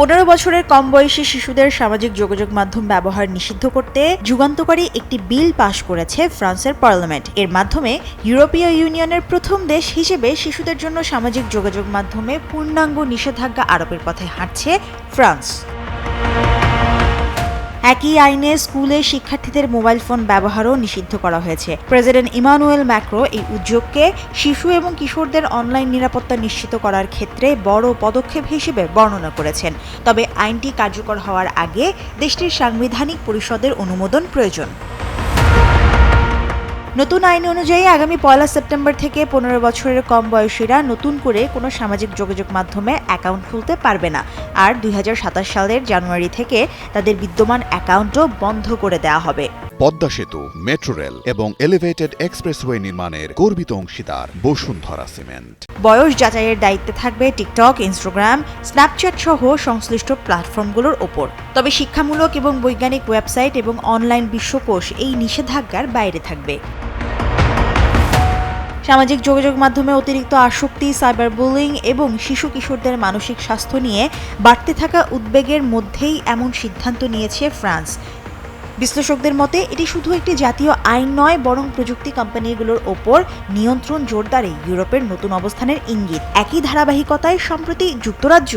15 বছরের কম বয়সী শিশুদের সামাজিক যোগাযোগ মাধ্যম ব্যবহার নিষিদ্ধ করতে যুগান্তকারী একটি বিল পাশ করেছে ফ্রান্সের পার্লামেন্ট। এর মাধ্যমে ইউরোপীয় ইউনিয়নের প্রথম দেশ হিসেবে শিশুদের জন্য সামাজিক যোগাযোগ মাধ্যমে পূর্ণাঙ্গ নিষেধাজ্ঞা আরোপের পথে হাঁটছে ফ্রান্স। একই আইনে স্কুলে শিক্ষার্থীদের মোবাইল ফোন ব্যবহারও নিষিদ্ধ করা হয়েছে। প্রেসিডেন্ট ইমানুয়েল ম্যাক্রো এই উদ্যোগকে শিশু এবং কিশোরদের অনলাইন নিরাপত্তা নিশ্চিত করার ক্ষেত্রে বড় পদক্ষেপ হিসেবে বর্ণনা করেছেন। তবে আইনটি কার্যকর হওয়ার আগে দেশটির সাংবিধানিক পরিষদের অনুমোদন প্রয়োজন। নতুন আইন অনুযায়ী আগামী 1 সেপ্টেম্বর থেকে 15 বছরের কম বয়সীরা নতুন করে কোনো সামাজিক যোগাযোগ মাধ্যমে অ্যাকাউন্ট খুলতে পারবে না। আর 2027 সালের জানুয়ারি থেকে তাদের বিদ্যমান অ্যাকাউন্টও বন্ধ করে দেওয়া হবে। পদ্মা সেতু, মেট্রো রেল এবং এলিভেটেড এক্সপ্রেসওয়ে নির্মাণের গর্বিত অংশীদার বসুন্ধরা সিমেন্ট। বয়স যাচাইয়ের দায়িত্বে থাকবে টিকটক, ইনস্টাগ্রাম, স্ন্যাপচ্যাট সহ সংশ্লিষ্ট প্ল্যাটফর্মগুলোর ওপর। তবে শিক্ষামূলক এবং বৈজ্ঞানিক ওয়েবসাইট এবং অনলাইন বিশ্বকোষ এই নিষেধাজ্ঞার বাইরে থাকবে। সামাজিক যোগাযোগ মাধ্যমে অতিরিক্ত আসক্তি, সাইবার বুলিং এবং শিশু কিশোরদের মানসিক স্বাস্থ্য নিয়ে বাড়তে থাকা উদ্বেগের মধ্যেই এমন সিদ্ধান্ত নিয়েছে ফ্রান্স। বিশ্লেষকদের মতে এটি শুধু একটি জাতীয় আইন নয়, বরং প্রযুক্তি কোম্পানিগুলোর ওপর নিয়ন্ত্রণ জোরদারে ইউরোপের নতুন অবস্থানের ইঙ্গিত। একই ধারাবাহিকতায় সম্প্রতি যুক্তরাজ্য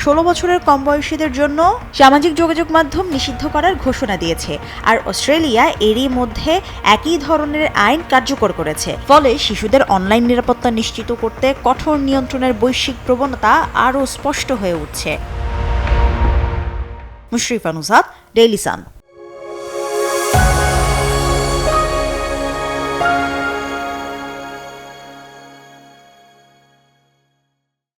16 বছরের কম বয়সীদের জন্য সামাজিক যোগাযোগ মাধ্যম নিষিদ্ধ করার ঘোষণা দিয়েছে, আর অস্ট্রেলিয়া এরই মধ্যে একই ধরনের আইন কার্যকর করেছে। ফলে শিশুদের অনলাইন নিরাপত্তা নিশ্চিত করতে কঠোর নিয়ন্ত্রণের বৈশ্বিক প্রবণতা আরও স্পষ্ট হয়ে উঠছে। Mushrifa Nusrat, Daily Sun.